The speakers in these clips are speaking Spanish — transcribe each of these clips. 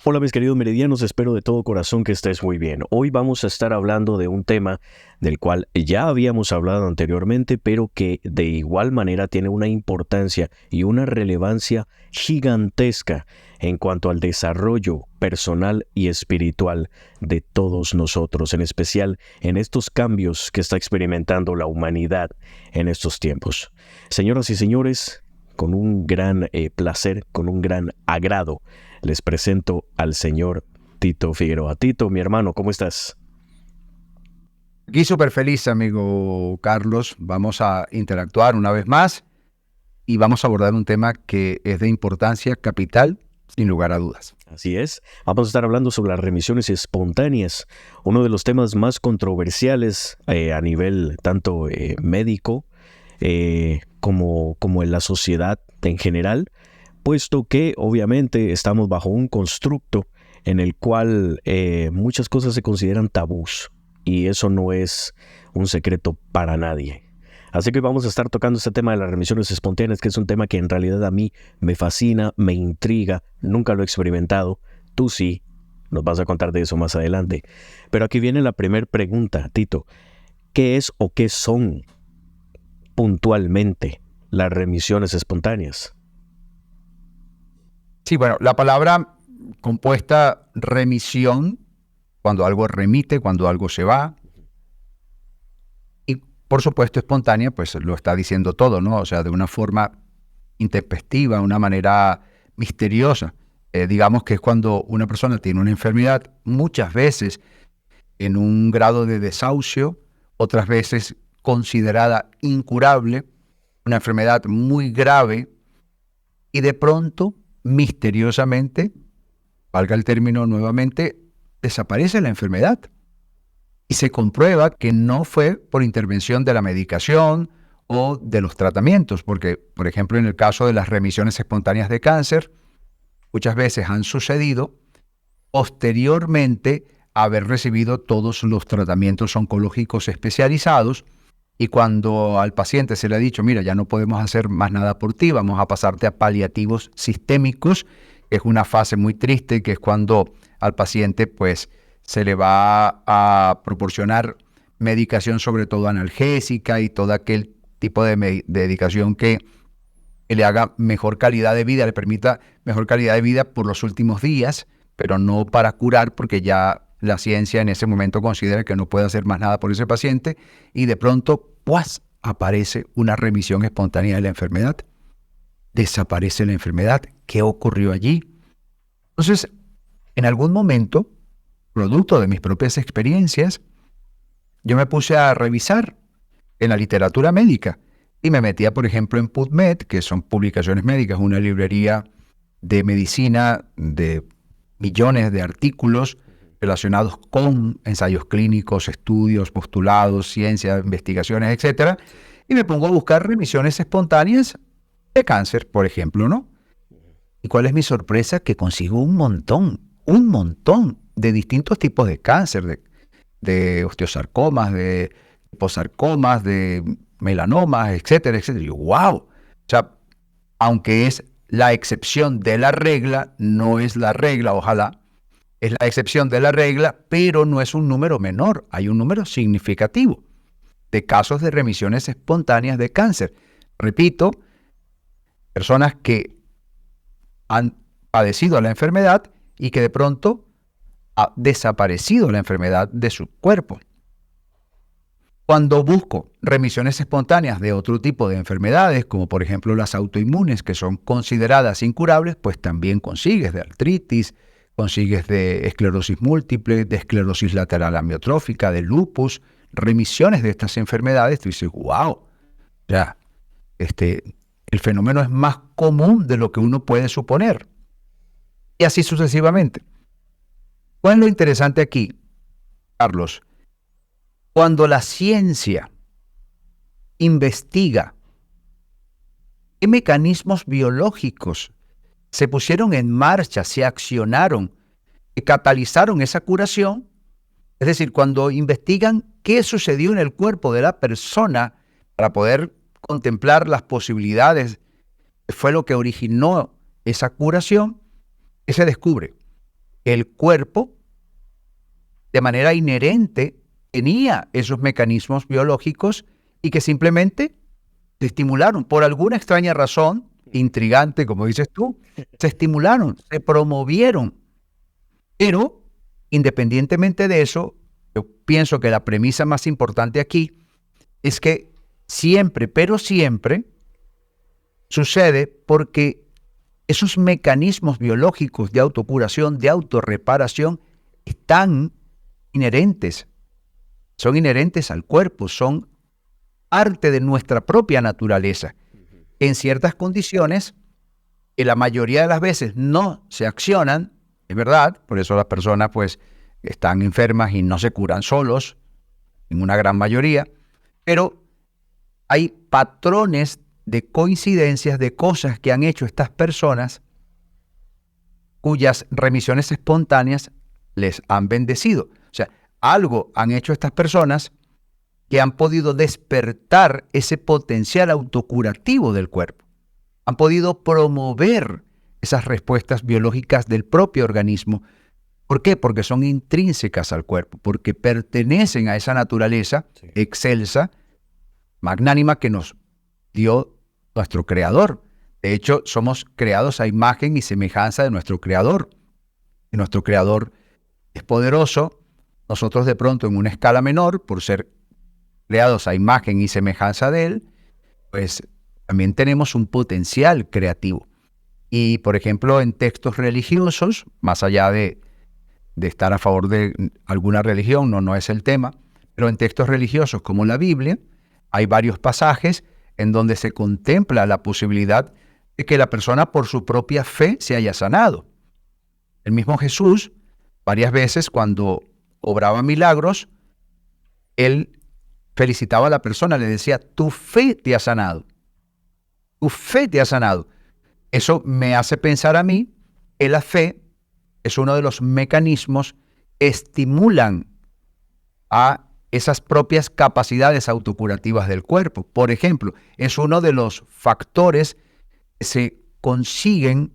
Hola mis queridos meridianos, espero de todo corazón que estés muy bien. Hoy vamos a estar hablando de un tema del cual ya habíamos hablado anteriormente, pero que de igual manera tiene una importancia y una relevancia gigantesca en cuanto al desarrollo personal y espiritual de todos nosotros, en especial en estos cambios que está experimentando la humanidad en estos tiempos. Señoras y señores, con un gran placer, con un gran agrado, les presento al señor Tito Figueroa. Tito, mi hermano, ¿cómo estás? Aquí súper feliz, amigo Carlos. Vamos a interactuar una vez más y vamos a abordar un tema que es de importancia capital, sin lugar a dudas. Así es, vamos a estar hablando sobre las remisiones espontáneas, uno de los temas más controversiales a nivel tanto médico como en la sociedad en general, puesto que obviamente estamos bajo un constructo en el cual muchas cosas se consideran tabús y eso no es un secreto para nadie. Así que vamos a estar tocando este tema de las remisiones espontáneas, que es un tema que en realidad a mí me fascina, me intriga, nunca lo he experimentado, tú sí, nos vas a contar de eso más adelante. Pero aquí viene la primera pregunta, Tito, ¿qué es o qué son puntualmente las remisiones espontáneas? Sí, bueno, la palabra compuesta remisión, cuando algo remite, cuando algo se va, y por supuesto espontánea, pues lo está diciendo todo, ¿no? O sea, de una forma intempestiva, una manera misteriosa. Digamos que es cuando una persona tiene una enfermedad, muchas veces en un grado de desahucio, otras veces considerada incurable, una enfermedad muy grave, y de pronto, misteriosamente, valga el término nuevamente, desaparece la enfermedad. Y se comprueba que no fue por intervención de la medicación o de los tratamientos, porque, por ejemplo, en el caso de las remisiones espontáneas de cáncer, muchas veces han sucedido posteriormente a haber recibido todos los tratamientos oncológicos especializados, y cuando al paciente se le ha dicho, mira, ya no podemos hacer más nada por ti, vamos a pasarte a paliativos sistémicos, que es una fase muy triste, que es cuando al paciente pues se le va a proporcionar medicación, sobre todo analgésica, y todo aquel tipo de medicación que le haga mejor calidad de vida, le permita mejor calidad de vida por los últimos días, pero no para curar, porque ya la ciencia en ese momento considera que no puede hacer más nada por ese paciente, y de pronto, ¡pues!, aparece una remisión espontánea de la enfermedad. Desaparece la enfermedad. ¿Qué ocurrió allí? Entonces, en algún momento, producto de mis propias experiencias, yo me puse a revisar en la literatura médica y me metía, por ejemplo, en PubMed, que son publicaciones médicas, una librería de medicina de millones de artículos relacionados con ensayos clínicos, estudios, postulados, ciencia, investigaciones, etcétera, y me pongo a buscar remisiones espontáneas de cáncer, por ejemplo, ¿no? ¿Y cuál es mi sorpresa? Que consigo un montón de distintos tipos de cáncer, de osteosarcomas, de liposarcomas, de melanomas, etcétera, etcétera. Y yo, wow. O sea, aunque es la excepción de la regla, no es la regla, ojalá, es la excepción de la regla, pero no es un número menor, hay un número significativo de casos de remisiones espontáneas de cáncer. Repito, personas que han padecido la enfermedad y que de pronto ha desaparecido la enfermedad de su cuerpo. Cuando busco remisiones espontáneas de otro tipo de enfermedades, como por ejemplo las autoinmunes, que son consideradas incurables, pues también consigues de artritis, consigues de esclerosis múltiple, de esclerosis lateral amiotrófica, de lupus, remisiones de estas enfermedades. Tú dices, wow, ya, el fenómeno es más común de lo que uno puede suponer. Y así sucesivamente. ¿Cuál es lo interesante aquí, Carlos? Cuando la ciencia investiga qué mecanismos biológicos se pusieron en marcha, se accionaron, que catalizaron esa curación, es decir, cuando investigan qué sucedió en el cuerpo de la persona para poder contemplar las posibilidades, fue lo que originó esa curación, ¿qué se descubre? El cuerpo, de manera inherente, tenía esos mecanismos biológicos y que simplemente se estimularon por alguna extraña razón, intrigante, como dices tú, se estimularon, se promovieron. Pero, independientemente de eso, yo pienso que la premisa más importante aquí es que siempre, pero siempre, sucede porque esos mecanismos biológicos de autocuración, de autorreparación, están inherentes, son inherentes al cuerpo, son parte de nuestra propia naturaleza. En ciertas condiciones, que la mayoría de las veces no se accionan, es verdad, por eso las personas pues están enfermas y no se curan solos, en una gran mayoría, pero hay patrones de coincidencias de cosas que han hecho estas personas cuyas remisiones espontáneas les han bendecido. O sea, algo han hecho estas personas que han podido despertar ese potencial autocurativo del cuerpo. Han podido promover esas respuestas biológicas del propio organismo. ¿Por qué? Porque son intrínsecas al cuerpo, porque pertenecen a esa naturaleza excelsa, magnánima que nos dio nuestro Creador. De hecho, somos creados a imagen y semejanza de nuestro Creador. Y nuestro Creador es poderoso. Nosotros de pronto en una escala menor, por ser creados a imagen y semejanza de Él, pues también tenemos un potencial creativo. Y, por ejemplo, en textos religiosos, más allá de estar a favor de alguna religión, no es el tema, pero en textos religiosos como la Biblia, hay varios pasajes en donde se contempla la posibilidad de que la persona por su propia fe se haya sanado. El mismo Jesús, varias veces cuando obraba milagros, Él felicitaba a la persona, le decía, tu fe te ha sanado. Tu fe te ha sanado. Eso me hace pensar a mí que la fe es uno de los mecanismos que estimulan a esas propias capacidades autocurativas del cuerpo. Por ejemplo, es uno de los factores que se consiguen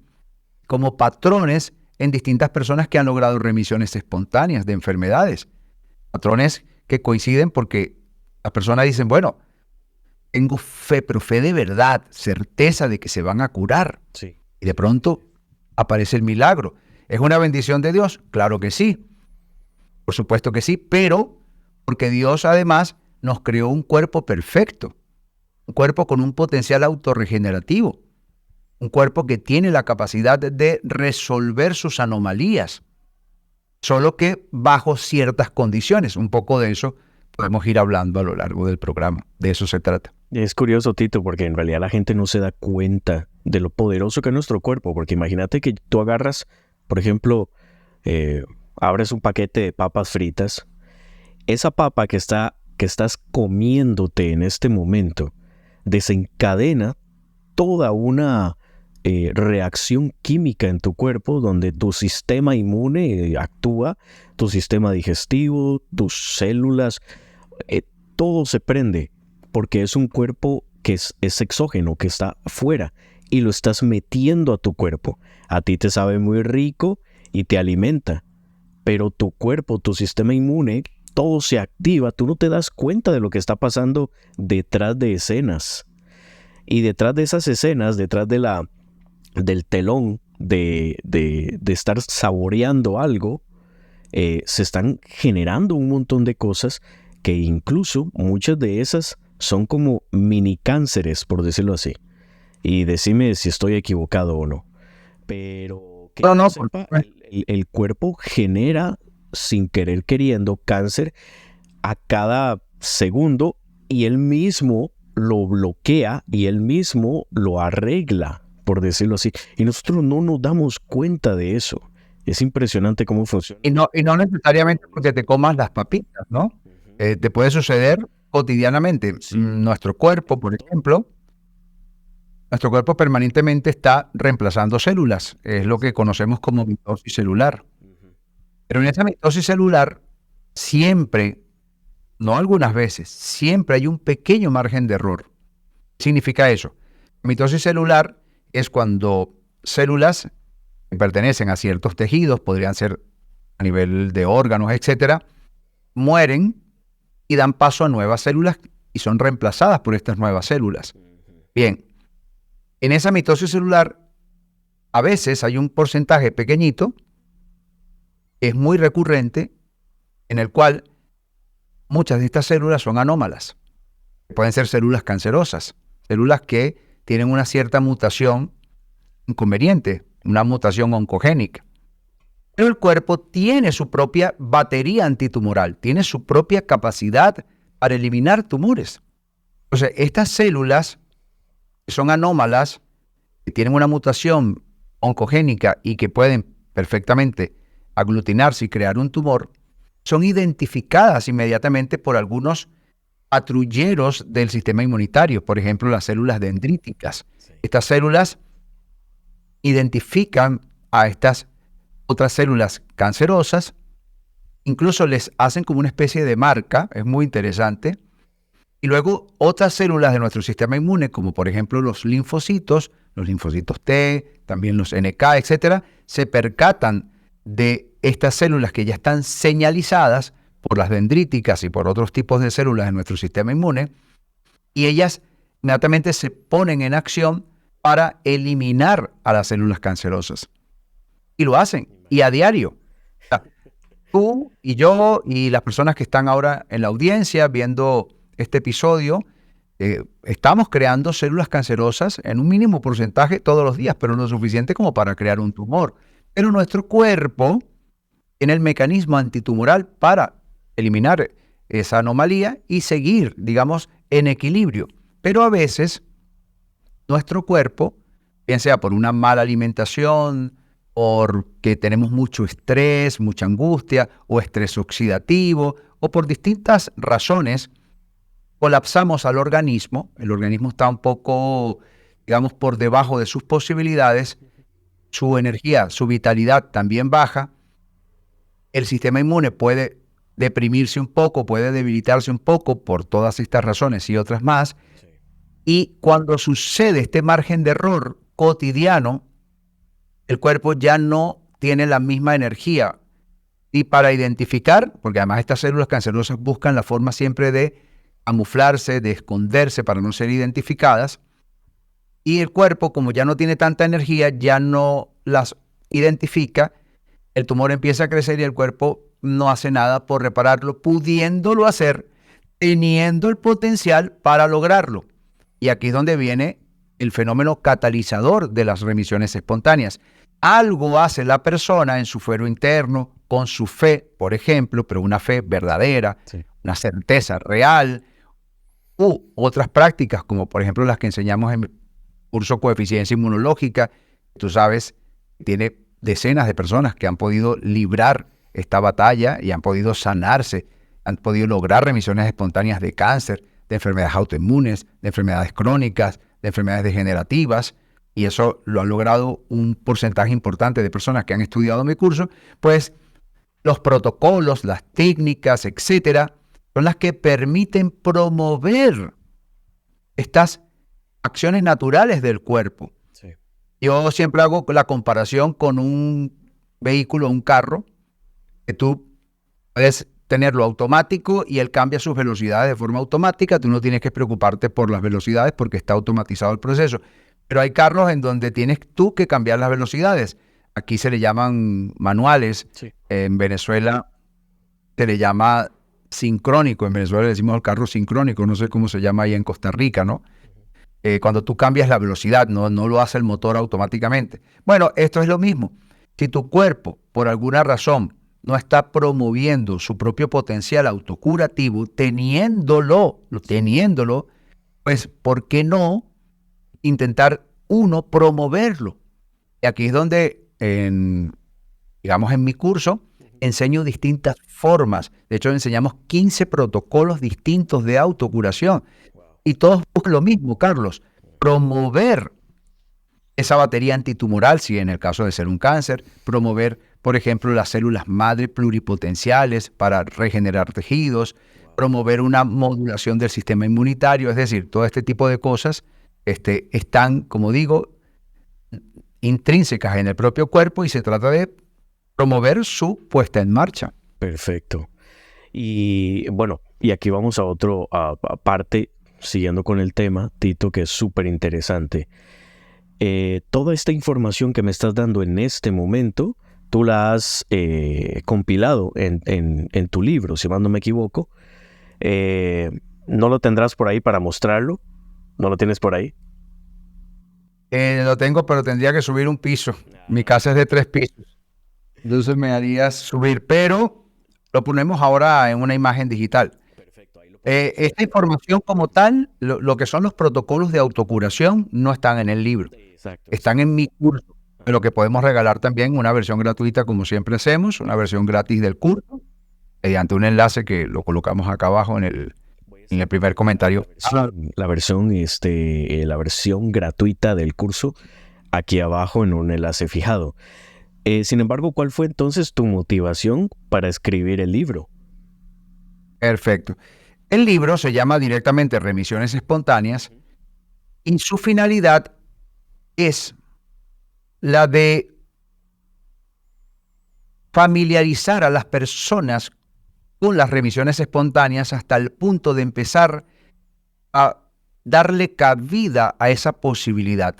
como patrones en distintas personas que han logrado remisiones espontáneas de enfermedades. Patrones que coinciden porque las personas dicen, bueno, tengo fe, pero fe de verdad, certeza de que se van a curar. Sí. Y de pronto aparece el milagro. ¿Es una bendición de Dios? Claro que sí. Por supuesto que sí, pero porque Dios además nos creó un cuerpo perfecto, un cuerpo con un potencial autorregenerativo, un cuerpo que tiene la capacidad de resolver sus anomalías, solo que bajo ciertas condiciones. Un poco de eso podemos ir hablando a lo largo del programa. De eso se trata. Es curioso, Tito, porque en realidad la gente no se da cuenta de lo poderoso que es nuestro cuerpo, porque imagínate que tú agarras, por ejemplo, abres un paquete de papas fritas, esa papa que estás comiéndote en este momento desencadena toda una reacción química en tu cuerpo donde tu sistema inmune actúa, tu sistema digestivo, tus células, todo se prende porque es un cuerpo que es exógeno, que está afuera y lo estás metiendo a tu cuerpo. A ti te sabe muy rico y te alimenta, pero tu cuerpo, tu sistema inmune, todo se activa, tú no te das cuenta de lo que está pasando detrás de escenas. Y detrás de esas escenas, detrás del telón de estar saboreando algo, se están generando un montón de cosas que incluso muchas de esas son como mini cánceres, por decirlo así. Y decime si estoy equivocado o no. Pero que No, sepa, el cuerpo genera, sin querer queriendo, cáncer a cada segundo y él mismo lo bloquea y él mismo lo arregla, por decirlo así. Y nosotros no nos damos cuenta de eso. Es impresionante cómo funciona. Y no necesariamente porque te comas las papitas, ¿no? Te puede suceder cotidianamente. Sí. Nuestro cuerpo, por ejemplo, nuestro cuerpo permanentemente está reemplazando células. Es lo que conocemos como mitosis celular. Pero en esa mitosis celular siempre, no algunas veces, siempre hay un pequeño margen de error. ¿Qué significa eso? Mitosis celular es cuando células que pertenecen a ciertos tejidos, podrían ser a nivel de órganos, etcétera, mueren y dan paso a nuevas células y son reemplazadas por estas nuevas células. Bien, en esa mitosis celular, a veces hay un porcentaje pequeñito, es muy recurrente, en el cual muchas de estas células son anómalas. Pueden ser células cancerosas, células que tienen una cierta mutación inconveniente, una mutación oncogénica. Pero el cuerpo tiene su propia batería antitumoral, tiene su propia capacidad para eliminar tumores. Entonces, estas células que son anómalas, que tienen una mutación oncogénica y que pueden perfectamente aglutinarse y crear un tumor, son identificadas inmediatamente por algunos patrulleros del sistema inmunitario, por ejemplo, las células dendríticas. Sí. Estas células identifican a estas otras células cancerosas, incluso les hacen como una especie de marca, es muy interesante, y luego otras células de nuestro sistema inmune, como por ejemplo los linfocitos T, también los NK, etcétera, se percatan de estas células que ya están señalizadas por las dendríticas y por otros tipos de células de nuestro sistema inmune, y ellas inmediatamente se ponen en acción para eliminar a las células cancerosas. Y lo hacen, y a diario. O sea, tú y yo y las personas que están ahora en la audiencia viendo este episodio, estamos creando células cancerosas en un mínimo porcentaje todos los días, pero no suficiente como para crear un tumor. Pero nuestro cuerpo tiene el mecanismo antitumoral para eliminar esa anomalía y seguir, digamos, en equilibrio. Pero a veces nuestro cuerpo, bien sea por una mala alimentación, porque tenemos mucho estrés, mucha angustia o estrés oxidativo, o por distintas razones, colapsamos al organismo. El organismo está un poco, digamos, por debajo de sus posibilidades, su energía, su vitalidad también baja, el sistema inmune puede deprimirse un poco, puede debilitarse un poco por todas estas razones y otras más, sí. Y cuando sucede este margen de error cotidiano, el cuerpo ya no tiene la misma energía. Y para identificar, porque además estas células cancerosas buscan la forma siempre de camuflarse, de esconderse para no ser identificadas, y el cuerpo, como ya no tiene tanta energía, ya no las identifica, el tumor empieza a crecer y el cuerpo no hace nada por repararlo, pudiéndolo hacer, teniendo el potencial para lograrlo. Y aquí es donde viene el fenómeno catalizador de las remisiones espontáneas. Algo hace la persona en su fuero interno, con su fe, por ejemplo, pero una fe verdadera, sí, una certeza real, u otras prácticas, como por ejemplo las que enseñamos en el curso Coeficiencia Inmunológica. Tú sabes, tiene decenas de personas que han podido librar esta batalla y han podido sanarse, han podido lograr remisiones espontáneas de cáncer, de enfermedades autoinmunes, de enfermedades crónicas, de enfermedades degenerativas, y eso lo ha logrado un porcentaje importante de personas que han estudiado mi curso. Pues los protocolos, las técnicas, etcétera, son las que permiten promover estas acciones naturales del cuerpo. Sí. Yo siempre hago la comparación con un vehículo, un carro, que tú puedes tenerlo automático y él cambia sus velocidades de forma automática. Tú no tienes que preocuparte por las velocidades porque está automatizado el proceso. Pero hay carros en donde tienes tú que cambiar las velocidades. Aquí se le llaman manuales. Sí. En Venezuela se le llama sincrónico. En Venezuela le decimos al carro sincrónico. No sé cómo se llama ahí en Costa Rica, ¿no? Cuando tú cambias la velocidad, no lo hace el motor automáticamente. Bueno, esto es lo mismo. Si tu cuerpo, por alguna razón, no está promoviendo su propio potencial autocurativo, teniéndolo, pues, ¿por qué no intentar uno promoverlo? Y aquí es donde, digamos, en mi curso, enseño distintas formas. De hecho, enseñamos 15 protocolos distintos de autocuración. Y todos buscan lo mismo, Carlos, promover esa batería antitumoral, si en el caso de ser un cáncer, promover, por ejemplo, las células madre pluripotenciales para regenerar tejidos, promover una modulación del sistema inmunitario, es decir, todo este tipo de cosas están, como digo, intrínsecas en el propio cuerpo y se trata de promover su puesta en marcha. Perfecto. Y bueno, y aquí vamos a otro parte, siguiendo con el tema, Tito, que es súper interesante. Toda esta información que me estás dando en este momento, tú la has compilado en tu libro, si mal no me equivoco. ¿No lo tendrás por ahí para mostrarlo? ¿No lo tienes por ahí? Lo tengo, pero tendría que subir un piso. Mi casa es de 3 pisos. Entonces me harías subir, pero lo ponemos ahora en una imagen digital. Perfecto, ahí lo Esta información como tal, lo que son los protocolos de autocuración, no están en el libro. Exacto. Están en mi curso, pero que podemos regalar también una versión gratuita, como siempre hacemos, una versión gratis del curso, mediante un enlace que lo colocamos acá abajo en el primer comentario. La versión gratuita del curso aquí abajo en un enlace fijado. Sin embargo, ¿cuál fue entonces tu motivación para escribir el libro? Perfecto. El libro se llama directamente Remisiones Espontáneas y su finalidad es la de familiarizar a las personas con las remisiones espontáneas hasta el punto de empezar a darle cabida a esa posibilidad.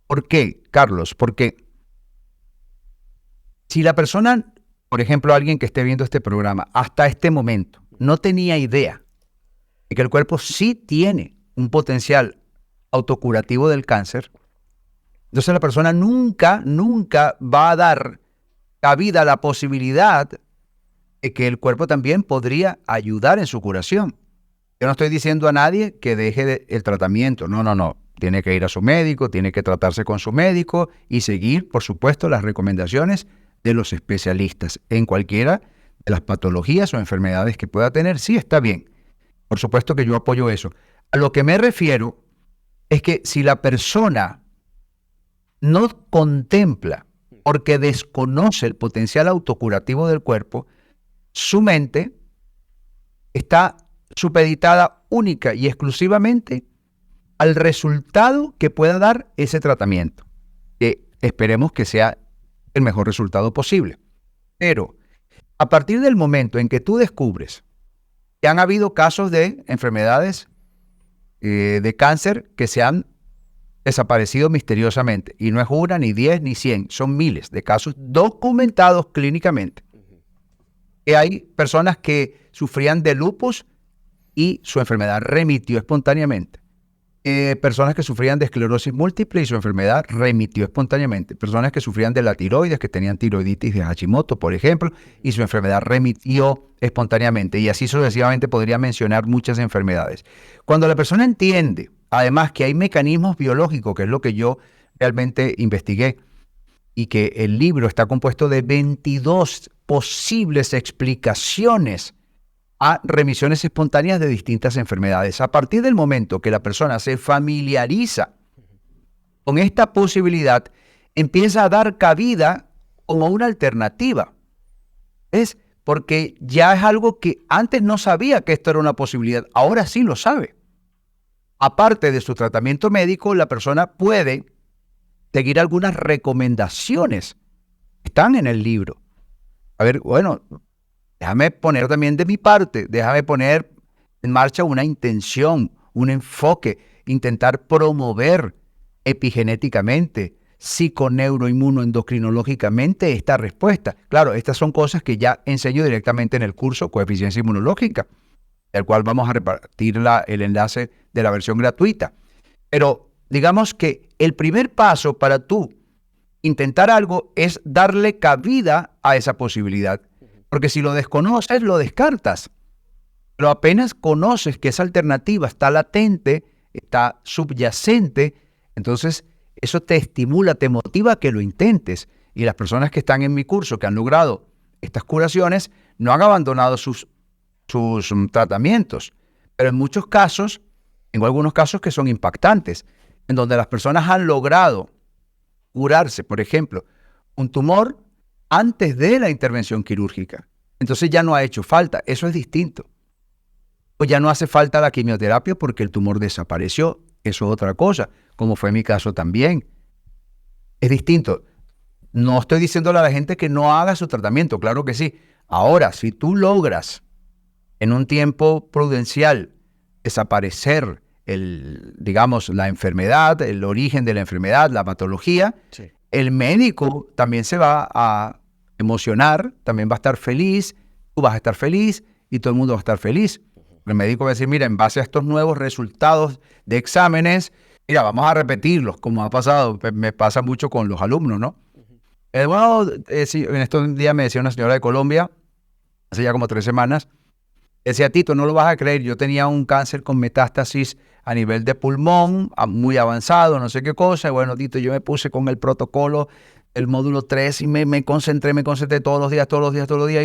¿Por qué, Carlos? Porque si la persona, por ejemplo, alguien que esté viendo este programa, hasta este momento no tenía idea de que el cuerpo sí tiene un potencial autocurativo del cáncer, entonces la persona nunca va a dar cabida a la posibilidad de que el cuerpo también podría ayudar en su curación. Yo no estoy diciendo a nadie que deje el tratamiento. No. Tiene que ir a su médico, tiene que tratarse con su médico y seguir, por supuesto, las recomendaciones de los especialistas en cualquiera de las patologías o enfermedades que pueda tener. Sí, está bien. Por supuesto que yo apoyo eso. A lo que me refiero es que si la persona no contempla porque desconoce el potencial autocurativo del cuerpo, su mente está supeditada única y exclusivamente al resultado que pueda dar ese tratamiento, que esperemos que sea el mejor resultado posible. Pero a partir del momento en que tú descubres que han habido casos de enfermedades de cáncer que se han desaparecido misteriosamente, y no es una, ni 10, ni 100, son miles de casos documentados clínicamente, que hay personas que sufrían de lupus y su enfermedad remitió espontáneamente. Personas que sufrían de esclerosis múltiple y su enfermedad remitió espontáneamente. Personas que sufrían de la tiroides, que tenían tiroiditis de Hashimoto, por ejemplo, y su enfermedad remitió espontáneamente. Y así sucesivamente podría mencionar muchas enfermedades. Cuando la persona entiende, además, que hay mecanismos biológicos, que es lo que yo realmente investigué, y que el libro está compuesto de 22 posibles explicaciones a remisiones espontáneas de distintas enfermedades. A partir del momento que la persona se familiariza con esta posibilidad, empieza a dar cabida como una alternativa. Es porque ya es algo que antes no sabía que esto era una posibilidad, ahora sí lo sabe. Aparte de su tratamiento médico, la persona puede seguir algunas recomendaciones. Están en el libro. A ver, bueno, déjame poner también de mi parte, déjame poner en marcha una intención, un enfoque, intentar promover epigenéticamente, psiconeuroinmunoendocrinológicamente esta respuesta. Claro, estas son cosas que ya enseño directamente en el curso Coeficiencia Inmunológica, del cual vamos a repartir el enlace de la versión gratuita. Pero digamos que el primer paso para tú intentar algo es darle cabida a esa posibilidad. Porque si lo desconoces, lo descartas. Pero apenas conoces que esa alternativa está latente, está subyacente, entonces eso te estimula, te motiva a que lo intentes. Y las personas que están en mi curso, que han logrado estas curaciones, no han abandonado sus tratamientos. Pero en muchos casos, tengo algunos casos que son impactantes, en donde las personas han logrado curarse, por ejemplo, un tumor antes de la intervención quirúrgica. Entonces ya no ha hecho falta, eso es distinto. O ya no hace falta la quimioterapia porque el tumor desapareció, eso es otra cosa, como fue mi caso también. es distinto. No estoy diciéndole a la gente que no haga su tratamiento, claro que sí. Ahora, si tú logras en un tiempo prudencial desaparecer digamos, la enfermedad, el origen de la enfermedad, la patología, sí, el médico también se va a emocionar, también va a estar feliz, tú vas a estar feliz y todo el mundo va a estar feliz. El médico va a decir, mira, en base a estos nuevos resultados de exámenes, mira, vamos a repetirlos, como ha pasado, me pasa mucho con los alumnos, ¿no? Bueno, sí, en estos días me decía una señora de Colombia, hace ya como 3 semanas, decía, Tito, no lo vas a creer, yo tenía un cáncer con metástasis a nivel de pulmón, muy avanzado, no sé qué cosa, y bueno, Tito, yo me puse con el protocolo, el módulo 3, y me concentré todos los días,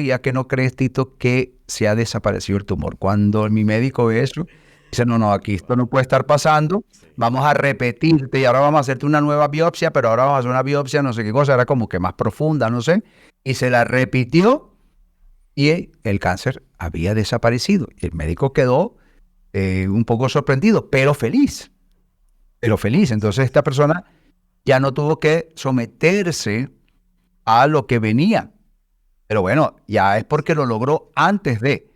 y a que no crees, Tito, que se ha desaparecido el tumor. Cuando mi médico ve eso, dice, no, aquí esto no puede estar pasando, vamos a repetirte, y ahora vamos a hacerte una nueva biopsia, pero ahora vamos a hacer una biopsia, no sé qué cosa, era como que más profunda, no sé, y se la repitió, y el cáncer había desaparecido. Y el médico quedó un poco sorprendido, pero feliz. Entonces esta persona ya no tuvo que someterse a lo que venía. Pero bueno, ya es porque lo logró antes de.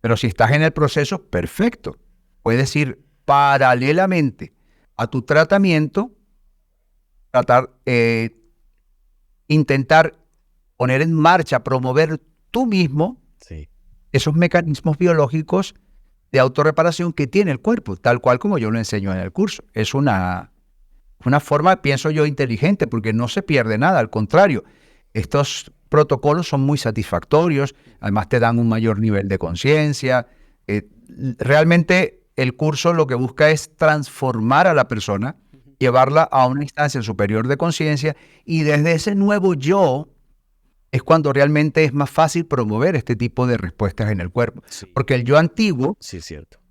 Pero si estás en el proceso, perfecto. Puedes ir paralelamente a tu tratamiento, intentar poner en marcha, promover tú mismo esos mecanismos biológicos de autorreparación que tiene el cuerpo, tal cual como yo lo enseño en el curso. Es una forma, pienso yo, inteligente, porque no se pierde nada, al contrario. Estos protocolos son muy satisfactorios, además te dan un mayor nivel de conciencia. Realmente el curso lo que busca es transformar a la persona, llevarla a una instancia superior de conciencia, y desde ese nuevo yo es cuando realmente es más fácil promover este tipo de respuestas en el cuerpo. Sí. Porque el yo antiguo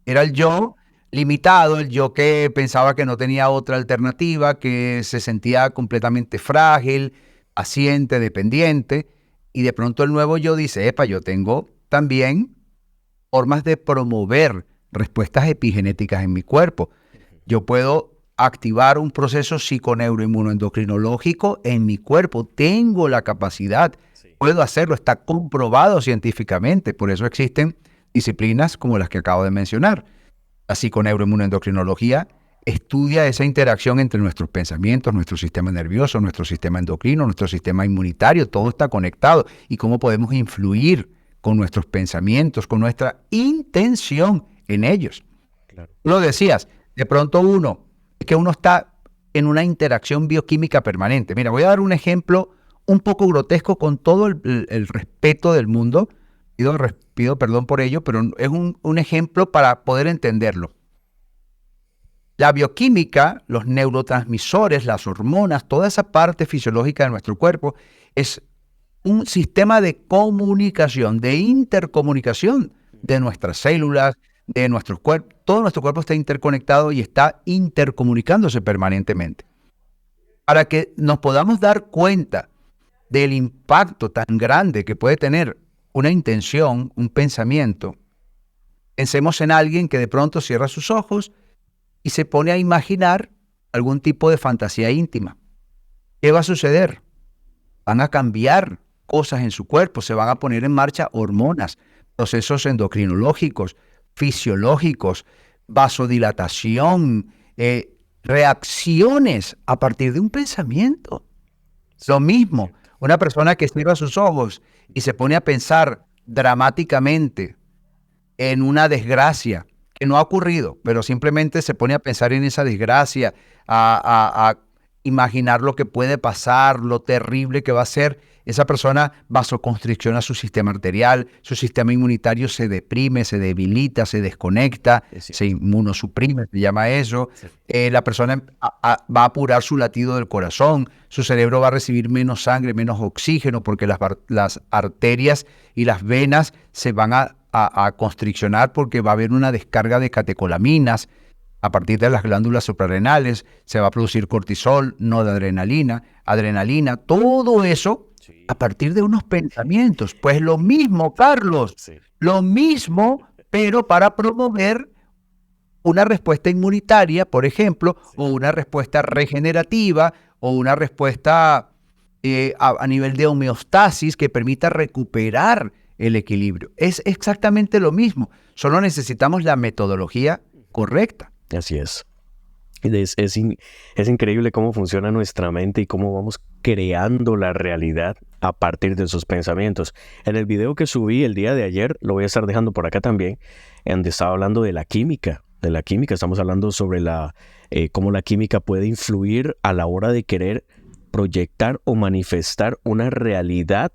era el yo limitado, el yo que pensaba que no tenía otra alternativa, que se sentía completamente frágil, paciente, dependiente, y de pronto el nuevo yo dice, epa, yo tengo también formas de promover respuestas epigenéticas en mi cuerpo. Yo puedo activar un proceso psiconeuroinmunoendocrinológico en mi cuerpo, tengo la capacidad, puedo hacerlo, está comprobado científicamente, por eso existen disciplinas como las que acabo de mencionar. La psiconeuroinmunoendocrinología estudia esa interacción entre nuestros pensamientos, nuestro sistema nervioso, nuestro sistema endocrino, nuestro sistema inmunitario, todo está conectado, y cómo podemos influir con nuestros pensamientos, con nuestra intención en ellos. Claro. Lo decías, de pronto es que uno está en una interacción bioquímica permanente. Mira, voy a dar un ejemplo un poco grotesco con todo el respeto del mundo. Pido perdón por ello, pero es un ejemplo para poder entenderlo. La bioquímica, los neurotransmisores, las hormonas, toda esa parte fisiológica de nuestro cuerpo es un sistema de comunicación, de intercomunicación de nuestras células, de nuestros cuerpos. Todo nuestro cuerpo está interconectado y está intercomunicándose permanentemente. Para que nos podamos dar cuenta del impacto tan grande que puede tener una intención, un pensamiento, pensemos en alguien que de pronto cierra sus ojos y se pone a imaginar algún tipo de fantasía íntima. ¿Qué va a suceder? Van a cambiar cosas en su cuerpo, se van a poner en marcha hormonas, procesos endocrinológicos, fisiológicos, vasodilatación, reacciones a partir de un pensamiento. Lo mismo, una persona que cierra sus ojos y se pone a pensar dramáticamente en una desgracia que no ha ocurrido, pero simplemente se pone a pensar en esa desgracia, a imaginar lo que puede pasar, lo terrible que va a ser. Esa persona vasoconstricciona su sistema arterial, su sistema inmunitario se deprime, se debilita, se desconecta, se inmunosuprime, se llama eso. La persona va a apurar su latido del corazón, su cerebro va a recibir menos sangre, menos oxígeno, porque las arterias y las venas se van a constriccionar porque va a haber una descarga de catecolaminas. A partir de las glándulas suprarrenales se va a producir cortisol, noradrenalina, adrenalina, todo eso a partir de unos pensamientos. Pues lo mismo, Carlos, lo mismo, pero para promover una respuesta inmunitaria, por ejemplo, o una respuesta regenerativa, o una respuesta a nivel de homeostasis que permita recuperar el equilibrio. Es exactamente lo mismo, solo necesitamos la metodología correcta. Así es. Es increíble cómo funciona nuestra mente y cómo vamos creando la realidad a partir de esos pensamientos. En el video que subí el día de ayer, lo voy a estar dejando por acá también, en donde estaba hablando de la química. Estamos hablando sobre cómo la química puede influir a la hora de querer proyectar o manifestar una realidad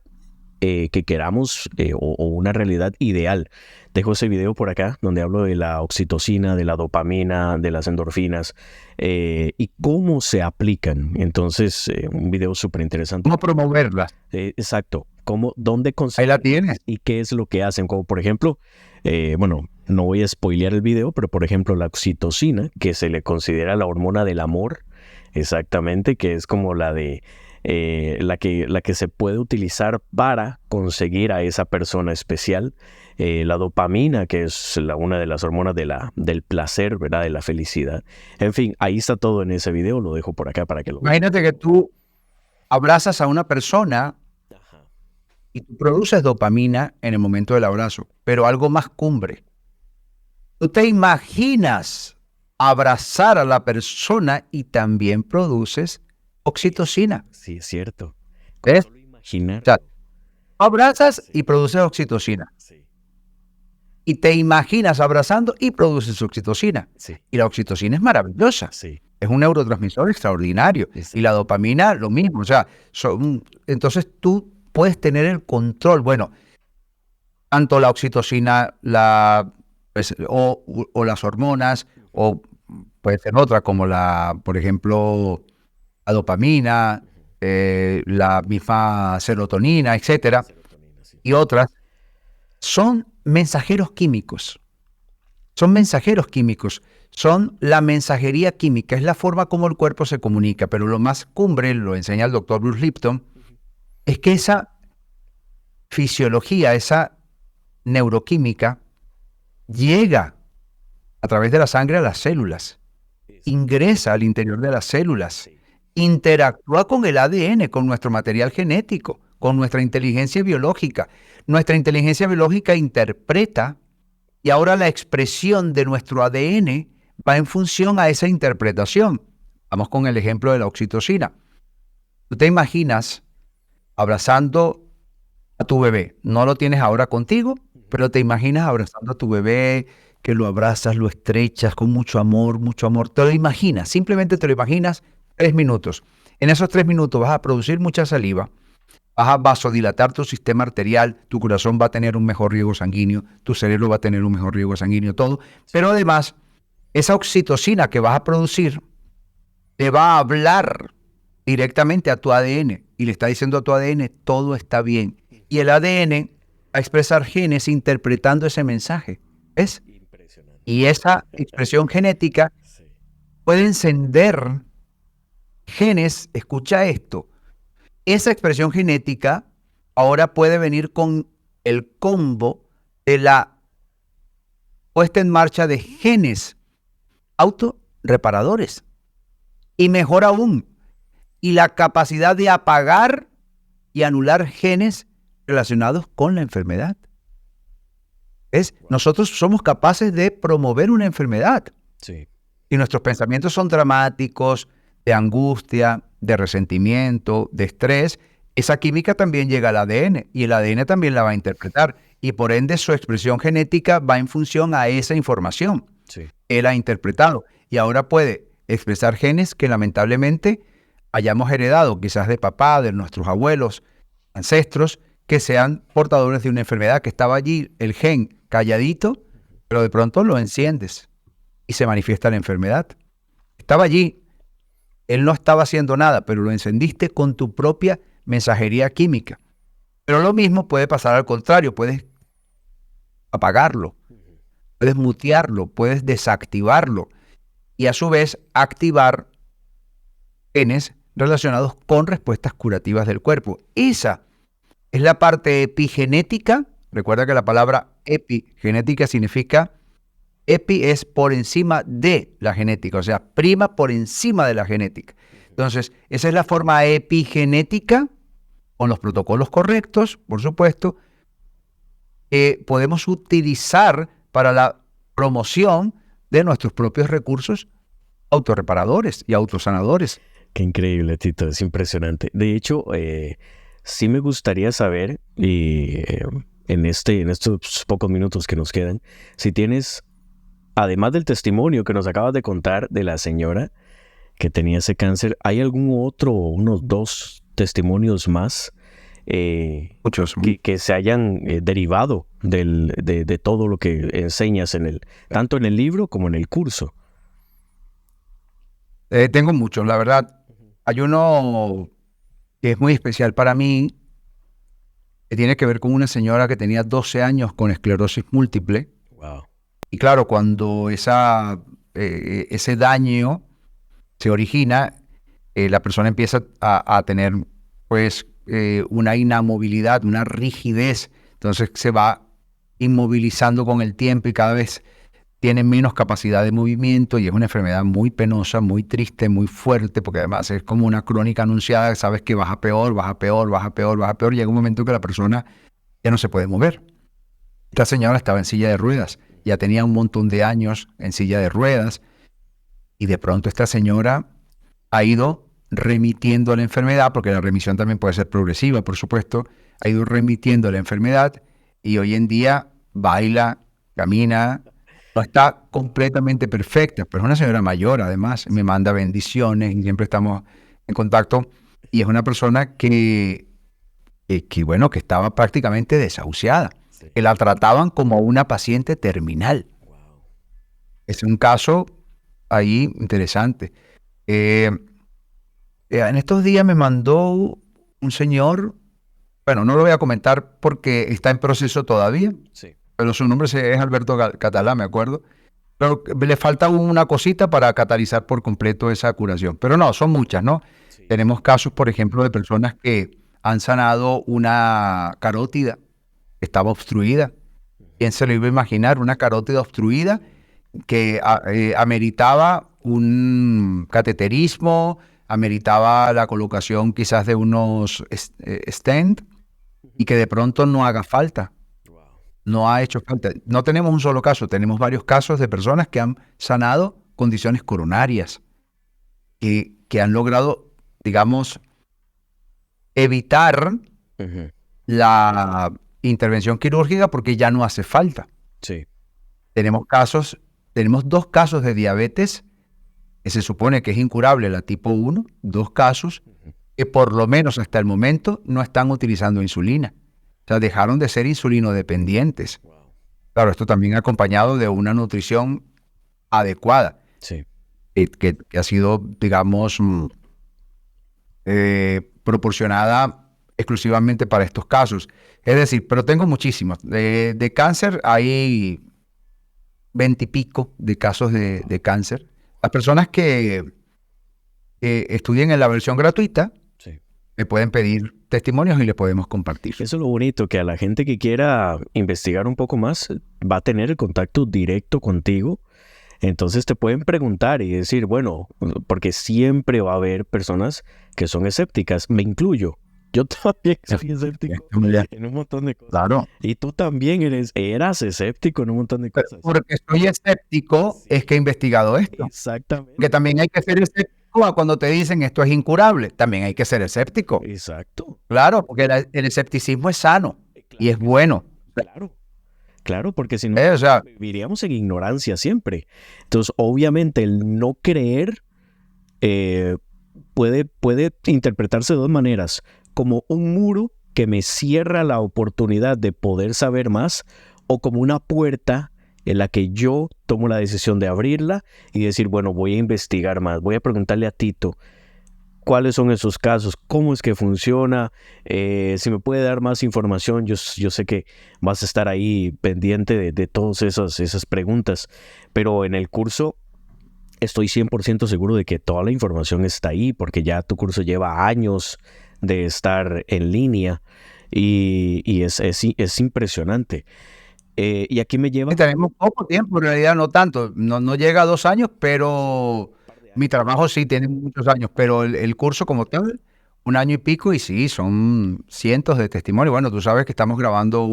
que queramos o una realidad ideal. Dejo ese video por acá donde hablo de la oxitocina, de la dopamina, de las endorfinas y cómo se aplican. Entonces, un video súper interesante. ¿Cómo promoverlas? Exacto. ¿Dónde Ahí la tienes. y qué es lo que hacen? Como por ejemplo, no voy a spoilear el video, pero por ejemplo la oxitocina, que se le considera la hormona del amor, exactamente, que es como la que se puede utilizar para conseguir a esa persona especial. La dopamina, que es una de las hormonas del placer, ¿verdad? De la felicidad. En fin, ahí está todo en ese video, lo dejo por acá para que lo vean. Imagínate que tú abrazas a una persona y tú produces dopamina en el momento del abrazo, pero algo más cumbre. Tú te imaginas abrazar a la persona y también produces oxitocina. Sí, es cierto. ¿Ves? Solo imaginar. O sea, abrazas y produces oxitocina. Sí. Y te imaginas abrazando y produces oxitocina. Sí. Y la oxitocina es maravillosa. Sí. Es un neurotransmisor extraordinario. Exacto. Y la dopamina, lo mismo. O sea, entonces tú puedes tener el control. Bueno, tanto la oxitocina, o las hormonas, o puede ser otra como por ejemplo, la dopamina, la misma serotonina, etcétera, y otras, son mensajeros químicos. Son mensajeros químicos. Son la mensajería química. Es la forma como el cuerpo se comunica. Pero lo más cumbre, lo enseña el doctor Bruce Lipton, es que esa fisiología, esa neuroquímica, llega a través de la sangre a las células, ingresa al interior de las células, interactúa con el ADN, con nuestro material genético, con nuestra inteligencia biológica. Nuestra inteligencia biológica interpreta y ahora la expresión de nuestro ADN va en función a esa interpretación. Vamos con el ejemplo de la oxitocina. Tú te imaginas abrazando a tu bebé. No lo tienes ahora contigo, pero te imaginas abrazando a tu bebé, que lo abrazas, lo estrechas con mucho amor, mucho amor. Te lo imaginas, simplemente te lo imaginas 3 minutos. En esos 3 minutos vas a producir mucha saliva, vas a vasodilatar tu sistema arterial, tu corazón va a tener un mejor riego sanguíneo, tu cerebro va a tener un mejor riego sanguíneo, todo. Pero además, esa oxitocina que vas a producir te va a hablar directamente a tu ADN y le está diciendo a tu ADN, todo está bien. Y el ADN va a expresar genes interpretando ese mensaje. ¿Ves? Y esa expresión genética puede encender genes, escucha esto, esa expresión genética ahora puede venir con el combo de la puesta en marcha de genes autorreparadores. Y mejor aún, y la capacidad de apagar y anular genes relacionados con la enfermedad. ¿Ves? Nosotros somos capaces de promover una enfermedad. Sí. Y nuestros pensamientos son dramáticos, de angustia, de resentimiento, de estrés. Esa química también llega al ADN y el ADN también la va a interpretar. Y por ende su expresión genética va en función a esa información. Sí. Él ha interpretado y ahora puede expresar genes que lamentablemente hayamos heredado, quizás de papá, de nuestros abuelos, ancestros, que sean portadores de una enfermedad que estaba allí, el gen calladito, pero de pronto lo enciendes y se manifiesta la enfermedad. Estaba allí, él no estaba haciendo nada, pero lo encendiste con tu propia mensajería química. Pero lo mismo puede pasar al contrario, puedes apagarlo, puedes mutearlo, puedes desactivarlo y a su vez activar genes relacionados con respuestas curativas del cuerpo. Esa es la parte epigenética. Recuerda que la palabra epigenética significa Epi es por encima de la genética, o sea, prima por encima de la genética. Entonces, esa es la forma epigenética, con los protocolos correctos, por supuesto, que podemos utilizar para la promoción de nuestros propios recursos autorreparadores y autosanadores. Qué increíble, Tito, es impresionante. De hecho, sí me gustaría saber, y en estos pocos minutos que nos quedan, si tienes, además del testimonio que nos acabas de contar de la señora que tenía ese cáncer, ¿hay algún otro, unos 2 testimonios más Muchos. que se hayan derivado de todo lo que enseñas tanto en el libro como en el curso? Tengo muchos, la verdad. Hay uno que es muy especial para mí, que tiene que ver con una señora que tenía 12 años con esclerosis múltiple. Wow. Y claro, cuando ese daño se origina, la persona empieza a tener pues una inamovilidad, una rigidez. Entonces se va inmovilizando con el tiempo y cada vez tiene menos capacidad de movimiento y es una enfermedad muy penosa, muy triste, muy fuerte, porque además es como una crónica anunciada, sabes que baja peor, baja peor, baja peor, baja peor, y llega un momento que la persona ya no se puede mover. Esta señora estaba en silla de ruedas, ya tenía un montón de años en silla de ruedas, y de pronto esta señora ha ido remitiendo la enfermedad, porque la remisión también puede ser progresiva, por supuesto, ha ido remitiendo la enfermedad, y hoy en día baila, camina. No está completamente perfecta, pero es una señora mayor, además, me manda bendiciones y siempre estamos en contacto. Y es una persona que estaba prácticamente desahuciada, Sí. que la trataban como una paciente terminal. Wow. Es un caso ahí interesante. En estos días me mandó un señor, bueno, no lo voy a comentar porque está en proceso todavía, Sí. pero su nombre es Alberto Catalá, me acuerdo. Pero le falta una cosita para catalizar por completo esa curación. Pero no, son muchas, ¿no? Sí. Tenemos casos, por ejemplo, de personas que han sanado una carótida que estaba obstruida. ¿Quién se lo iba a imaginar? Una carótida obstruida que ameritaba un cateterismo, ameritaba la colocación quizás de unos stent y que de pronto no haga falta. No ha hecho falta. No tenemos un solo caso, tenemos varios casos de personas que han sanado condiciones coronarias, que han logrado, digamos, evitar Ujú. la intervención quirúrgica porque ya no hace falta. Sí. Tenemos 2 casos de diabetes que se supone que es incurable, la tipo 1, 2 casos que por lo menos hasta el momento no están utilizando insulina. O sea, dejaron de ser insulinodependientes. Wow. Claro, esto también acompañado de una nutrición adecuada, Sí. que ha sido, digamos, proporcionada exclusivamente para estos casos. Es decir, pero tengo muchísimos. De cáncer hay 20 y pico de casos de cáncer. Las personas que estudien en la versión gratuita Sí. me pueden pedir testimonios y les podemos compartir. Eso es lo bonito, que a la gente que quiera investigar un poco más va a tener el contacto directo contigo. Entonces te pueden preguntar y decir, bueno, porque siempre va a haber personas que son escépticas, me incluyo. Yo también soy escéptico en un montón de cosas. Claro. Y tú también eras escéptico en un montón de Pero cosas. porque soy escéptico es que he investigado esto. Exactamente. Que también hay que ser escéptico a cuando te dicen esto es incurable. También hay que ser escéptico. Exacto. Claro, porque el escepticismo es sano y es bueno. Claro. Claro, porque si no, O sea, viviríamos en ignorancia siempre. Entonces, obviamente, el no creer puede interpretarse de 2 maneras. Como un muro que me cierra la oportunidad de poder saber más, o como una puerta en la que yo tomo la decisión de abrirla y decir, bueno, voy a investigar más, voy a preguntarle a Tito cuáles son esos casos, cómo es que funciona, si me puede dar más información. Yo sé que vas a estar ahí pendiente de todas esas preguntas, pero en el curso estoy 100% seguro de que toda la información está ahí, porque ya tu curso lleva años de estar en línea y es impresionante. Y aquí me lleva... Tenemos poco tiempo, en realidad no tanto, no llega a 2 años, pero mi trabajo sí tiene muchos años, pero el curso como tal, 1 año y pico, y sí, son cientos de testimonios. Bueno, tú sabes que estamos grabando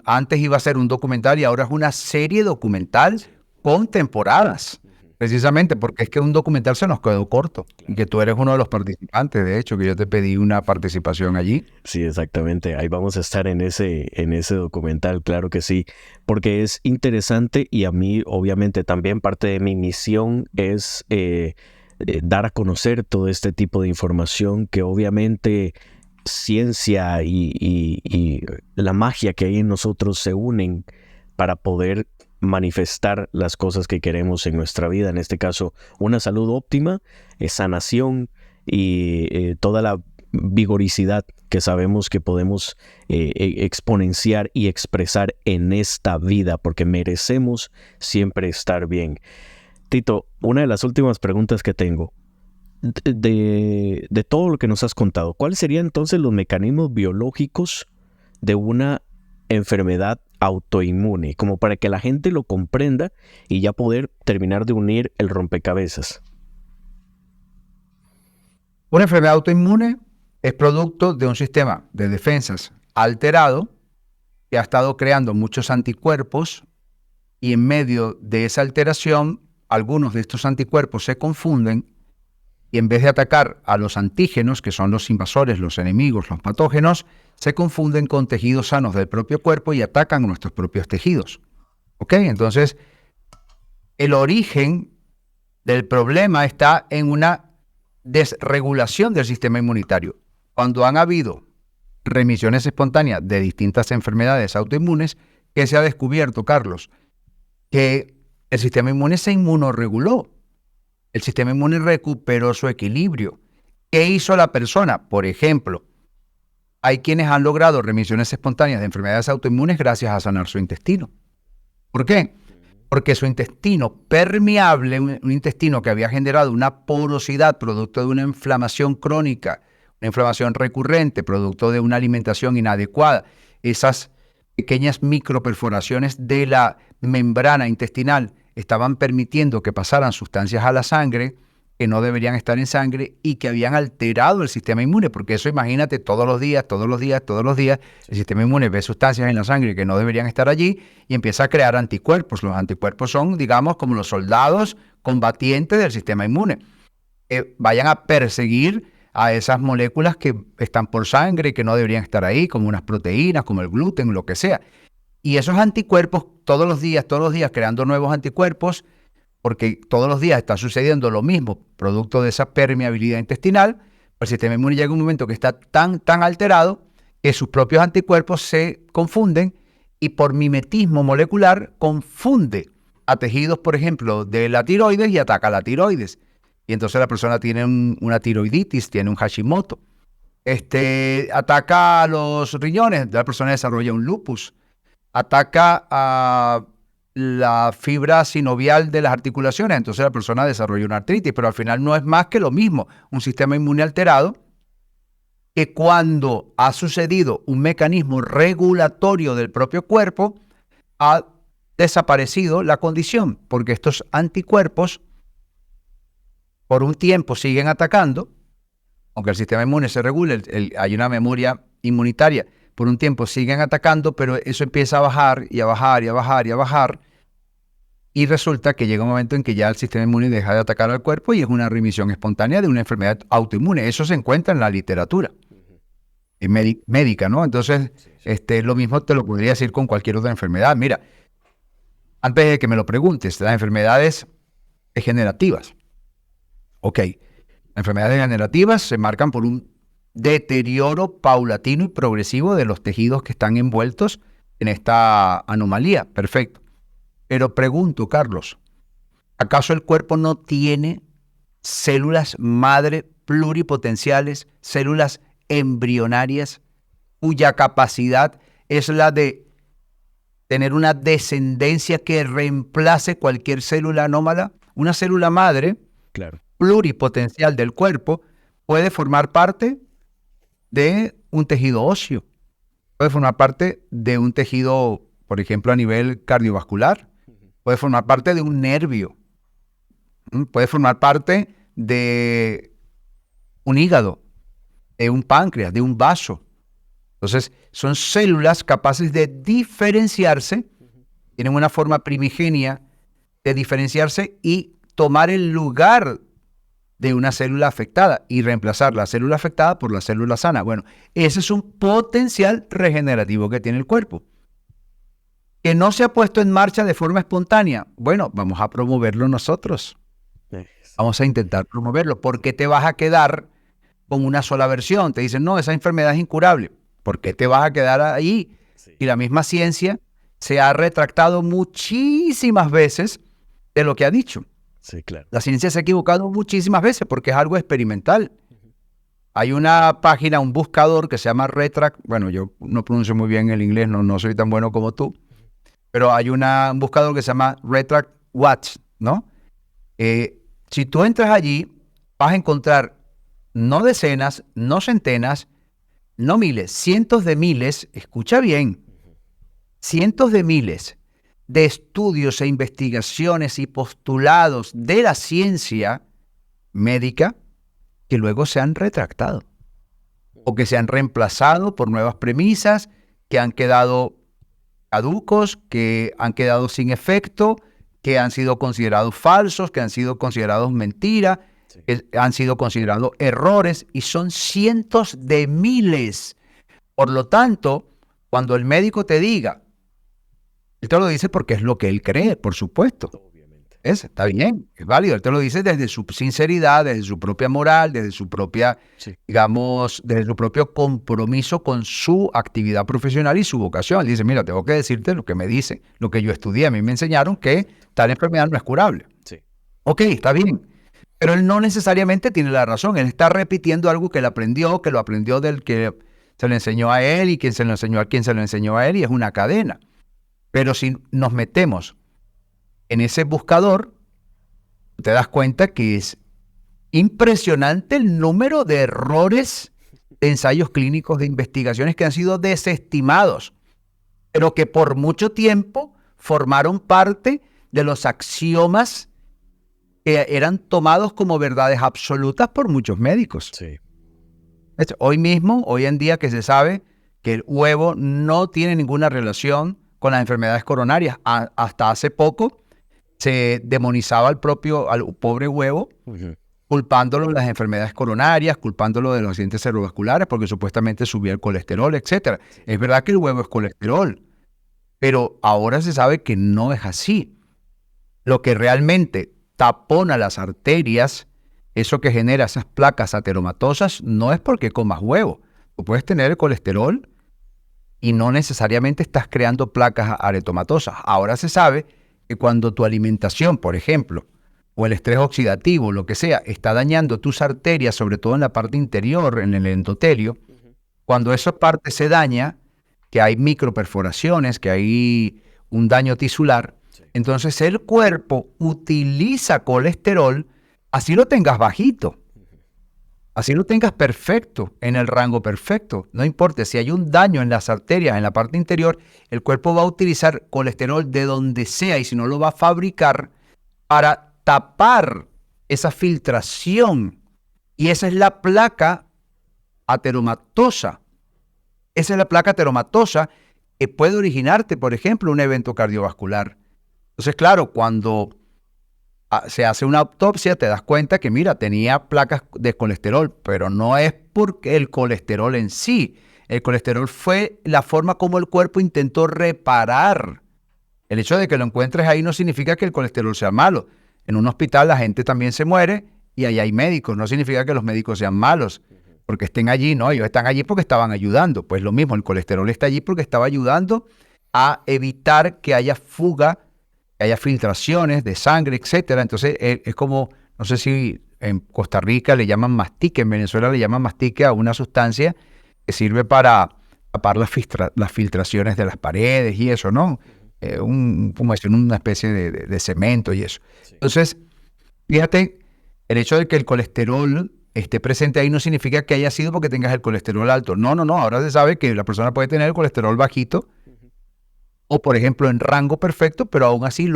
antes iba a ser un documental y ahora es una serie documental con temporadas, precisamente porque es que un documental se nos quedó corto y que tú eres uno de los participantes, de hecho, que yo te pedí una participación allí. Sí, exactamente. Ahí vamos a estar en ese documental, claro que sí, porque es interesante y a mí, obviamente, también parte de mi misión es dar a conocer todo este tipo de información que obviamente ciencia y la magia que hay en nosotros se unen para poder manifestar las cosas que queremos en nuestra vida. En este caso, una salud óptima, sanación y toda la vigoricidad que sabemos que podemos exponenciar y expresar en esta vida, porque merecemos siempre estar bien. Tito, una de las últimas preguntas que tengo, de todo lo que nos has contado, ¿cuáles serían entonces los mecanismos biológicos de una enfermedad autoinmune? Como para que la gente lo comprenda y ya poder terminar de unir el rompecabezas. Una enfermedad autoinmune es producto de un sistema de defensas alterado que ha estado creando muchos anticuerpos y en medio de esa alteración, algunos de estos anticuerpos se confunden y en vez de atacar a los antígenos, que son los invasores, los enemigos, los patógenos, se confunden con tejidos sanos del propio cuerpo y atacan nuestros propios tejidos. ¿Ok? Entonces, el origen del problema está en una desregulación del sistema inmunitario. Cuando han habido remisiones espontáneas de distintas enfermedades autoinmunes, ¿qué se ha descubierto, Carlos? Que el sistema inmune se inmunorreguló. El sistema inmune recuperó su equilibrio. ¿Qué hizo la persona? Por ejemplo, hay quienes han logrado remisiones espontáneas de enfermedades autoinmunes gracias a sanar su intestino. ¿Por qué? Porque su intestino permeable, un intestino que había generado una porosidad producto de una inflamación crónica, una inflamación recurrente, producto de una alimentación inadecuada, esas pequeñas microperforaciones de la membrana intestinal estaban permitiendo que pasaran sustancias a la sangre que no deberían estar en sangre y que habían alterado el sistema inmune, porque eso imagínate todos los días, el sistema inmune ve sustancias en la sangre que no deberían estar allí y empieza a crear anticuerpos. Los anticuerpos son, digamos, como los soldados combatientes del sistema inmune. Vayan a perseguir a esas moléculas que están por sangre y que no deberían estar ahí, como unas proteínas, como el gluten, lo que sea. Y esos anticuerpos todos los días, creando nuevos anticuerpos, porque todos los días está sucediendo lo mismo, producto de esa permeabilidad intestinal, el sistema inmune llega un momento que está tan alterado que sus propios anticuerpos se confunden y por mimetismo molecular confunde a tejidos, por ejemplo, de la tiroides y ataca la tiroides. Y entonces la persona tiene una tiroiditis, tiene un Hashimoto. Ataca a los riñones, la persona desarrolla un lupus. Ataca a la fibra sinovial de las articulaciones, entonces la persona desarrolla una artritis, pero al final no es más que lo mismo, un sistema inmune alterado que cuando ha sucedido un mecanismo regulatorio del propio cuerpo, ha desaparecido la condición, porque estos anticuerpos por un tiempo siguen atacando, aunque el sistema inmune se regule, hay una memoria inmunitaria, por un tiempo siguen atacando, pero eso empieza a bajar y a bajar y a bajar y a bajar. Y resulta que llega un momento en que ya el sistema inmune deja de atacar al cuerpo y es una remisión espontánea de una enfermedad autoinmune. Eso se encuentra en la literatura médica, ¿no? Entonces, lo mismo te lo podría decir con cualquier otra enfermedad. Mira, antes de que me lo preguntes, las enfermedades degenerativas. Ok, las enfermedades degenerativas se marcan por un deterioro paulatino y progresivo de los tejidos que están envueltos en esta anomalía. Perfecto. Pero pregunto, Carlos, ¿acaso el cuerpo no tiene células madre pluripotenciales, células embrionarias, cuya capacidad es la de tener una descendencia que reemplace cualquier célula anómala? Una célula madre pluripotencial del cuerpo puede formar parte de un tejido óseo, puede formar parte de un tejido por ejemplo, a nivel cardiovascular. Puede formar parte de un nervio. Puede formar parte de un hígado, de un páncreas, de un vaso. Entonces, son células capaces de diferenciarse, tienen una forma primigenia de diferenciarse y tomar el lugar de una célula afectada y reemplazar la célula afectada por la célula sana. Bueno, ese es un potencial regenerativo que tiene el cuerpo. Que no se ha puesto en marcha de forma espontánea. Bueno, vamos a promoverlo nosotros. Vamos a intentar promoverlo. ¿Por qué te vas a quedar con una sola versión? Te dicen, no, esa enfermedad es incurable. ¿Por qué te vas a quedar ahí? Sí. Y la misma ciencia se ha retractado muchísimas veces de lo que ha dicho. Sí, claro. La ciencia se ha equivocado muchísimas veces porque es algo experimental. Hay una página, un buscador que se llama ReTraC. Bueno, yo no pronuncio muy bien el inglés, no soy tan bueno como tú. Pero hay un buscador que se llama ReTraC Watch, ¿no? Si tú entras allí, vas a encontrar no decenas, no centenas, no miles, cientos de miles, escucha bien, cientos de miles de estudios e investigaciones y postulados de la ciencia médica que luego se han retractado o que se han reemplazado por nuevas premisas que han quedado caducos, que han quedado sin efecto, que han sido considerados falsos, que han sido considerados mentiras, que han sido considerados errores, y son cientos de miles. Por lo tanto, cuando el médico te diga, él te lo dice porque es lo que él cree, por supuesto. Está bien, es válido. Él te lo dice desde su sinceridad, desde su propia moral, desde su propia, digamos, desde su propio compromiso con su actividad profesional y su vocación. Él dice, mira, tengo que decirte lo que me dice, lo que yo estudié. A mí me enseñaron que tal enfermedad no es curable. Sí. Ok, está bien. Pero él no necesariamente tiene la razón. Él está repitiendo algo que él aprendió, que lo aprendió del que se lo enseñó a él y quien se lo enseñó a quien se lo enseñó a él, y es una cadena. Pero si nos metemos en ese buscador, te das cuenta que es impresionante el número de errores de ensayos clínicos, de investigaciones que han sido desestimados, pero que por mucho tiempo formaron parte de los axiomas que eran tomados como verdades absolutas por muchos médicos. Sí. Hoy en día que se sabe que el huevo no tiene ninguna relación con las enfermedades coronarias. Hasta hace poco se demonizaba al pobre huevo, culpándolo de las enfermedades coronarias, culpándolo de los accidentes cerebrovasculares, porque supuestamente subía el colesterol, etc. Es verdad que el huevo es colesterol, pero ahora se sabe que no es así. Lo que realmente tapona las arterias, eso que genera esas placas ateromatosas, no es porque comas huevo. Tú puedes tener el colesterol y no necesariamente estás creando placas aretomatosas. Ahora se sabe que cuando tu alimentación, por ejemplo, o el estrés oxidativo, lo que sea, está dañando tus arterias, sobre todo en la parte interior, en el endotelio, cuando esa parte se daña, que hay microperforaciones, que hay un daño tisular, entonces el cuerpo utiliza colesterol, así lo tengas bajito, así lo tengas perfecto, en el rango perfecto. No importa, si hay un daño en las arterias, en la parte interior, el cuerpo va a utilizar colesterol de donde sea, y si no lo va a fabricar para tapar esa filtración. Y esa es la placa ateromatosa. Esa es la placa ateromatosa que puede originarte, por ejemplo, un evento cardiovascular. Entonces, claro, cuando se hace una autopsia, te das cuenta que, mira, tenía placas de colesterol, pero no es porque el colesterol en sí. El colesterol fue la forma como el cuerpo intentó reparar. El hecho de que lo encuentres ahí no significa que el colesterol sea malo. En un hospital la gente también se muere y ahí hay médicos. No significa que los médicos sean malos porque estén allí, no. Ellos están allí porque estaban ayudando. Pues lo mismo, el colesterol está allí porque estaba ayudando a evitar que haya fuga, que haya filtraciones de sangre, etcétera. Entonces es como, no sé si en Costa Rica le llaman mastique, en Venezuela le llaman mastique a una sustancia que sirve para tapar las filtraciones de las paredes y eso, ¿no? Como decir, una especie de cemento y eso. Sí. Entonces, fíjate, el hecho de que el colesterol esté presente ahí no significa que haya sido porque tengas el colesterol alto. No. Ahora se sabe que la persona puede tener el colesterol bajito o por ejemplo en rango perfecto, pero aún así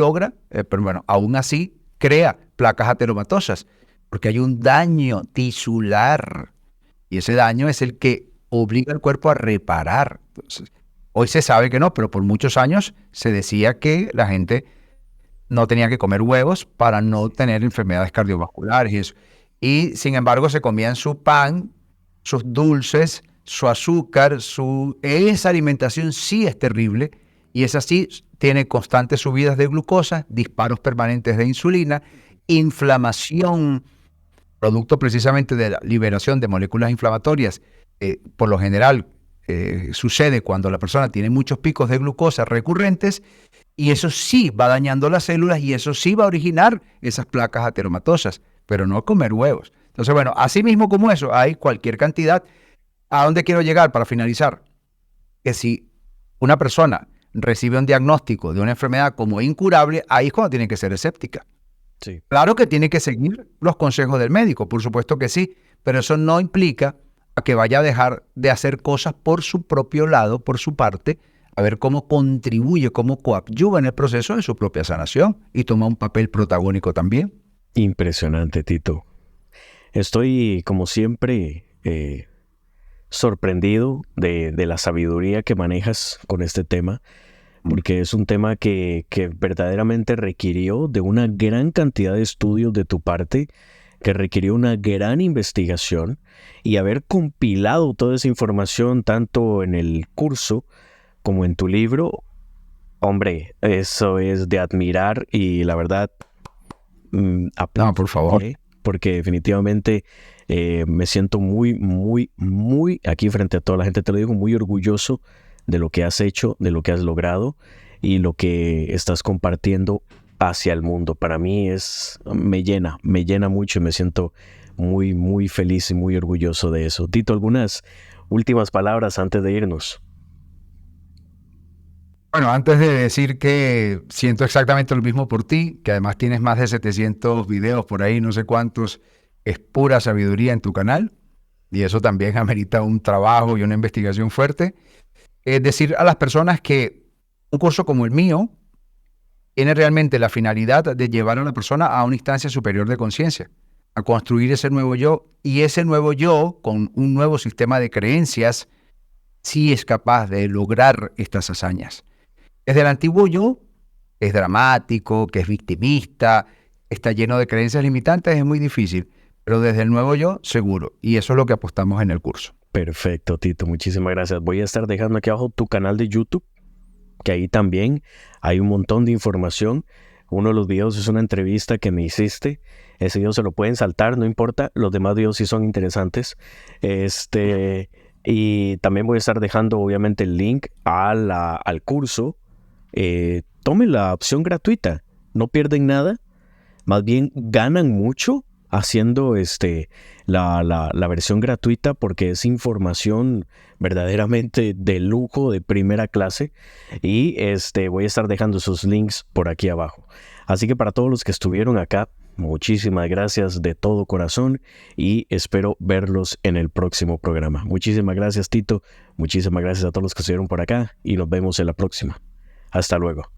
aún así crea placas ateromatosas, porque hay un daño tisular y ese daño es el que obliga al cuerpo a reparar. Entonces, hoy se sabe que no, pero por muchos años se decía que la gente no tenía que comer huevos para no tener enfermedades cardiovasculares y eso. Y sin embargo se comían su pan, sus dulces, su azúcar, esa alimentación sí es terrible y esa sí tiene constantes subidas de glucosa, disparos permanentes de insulina, inflamación, producto precisamente de la liberación de moléculas inflamatorias. Por lo general sucede cuando la persona tiene muchos picos de glucosa recurrentes y eso sí va dañando las células y eso sí va a originar esas placas ateromatosas, pero no comer huevos. Entonces, bueno, así mismo como eso, hay cualquier cantidad. ¿A dónde quiero llegar para finalizar? Que si una persona recibe un diagnóstico de una enfermedad como incurable, ahí es cuando tiene que ser escéptica. Sí. Claro que tiene que seguir los consejos del médico, por supuesto que sí, pero eso no implica a que vaya a dejar de hacer cosas por su propio lado, por su parte, a ver cómo contribuye, cómo coadyuva en el proceso de su propia sanación y toma un papel protagónico también. Impresionante, Tito. Estoy, como siempre, sorprendido de la sabiduría que manejas con este tema, porque es un tema que verdaderamente requirió de una gran cantidad de estudios de tu parte, que requirió una gran investigación y haber compilado toda esa información tanto en el curso como en tu libro. Hombre, eso es de admirar y la verdad, No, por favor. porque definitivamente me siento muy, aquí frente a toda la gente te lo digo, muy orgulloso de lo que has hecho, de lo que has logrado y lo que estás compartiendo hacia el mundo. Para mí me llena mucho y me siento muy feliz y muy orgulloso de eso. Tito, algunas últimas palabras antes de irnos. Bueno, antes de decir que siento exactamente lo mismo por ti, que además tienes más de 700 videos por ahí, no sé cuántos, es pura sabiduría en tu canal, y eso también amerita un trabajo y una investigación fuerte. Es decir a las personas que un curso como el mío tiene realmente la finalidad de llevar a la persona a una instancia superior de conciencia, a construir ese nuevo yo, y ese nuevo yo, con un nuevo sistema de creencias, sí es capaz de lograr estas hazañas. Desde el antiguo yo, que es dramático, que es victimista, está lleno de creencias limitantes, es muy difícil, pero desde el nuevo yo, seguro, y eso es lo que apostamos en el curso. Perfecto, Tito, muchísimas gracias. Voy a estar dejando aquí abajo tu canal de YouTube, que ahí también hay un montón de información. Uno de los videos es una entrevista que me hiciste. Ese video se lo pueden saltar, no importa. Los demás videos sí son interesantes. Y también voy a estar dejando obviamente el link al curso. Tomen la opción gratuita. No pierden nada. Más bien ganan mucho haciendo la versión gratuita porque es información verdaderamente de lujo, de primera clase, y voy a estar dejando sus links por aquí abajo. Así que para todos los que estuvieron acá, muchísimas gracias de todo corazón y espero verlos en el próximo programa. Muchísimas gracias, Tito, muchísimas gracias a todos los que estuvieron por acá y nos vemos en la próxima. Hasta luego.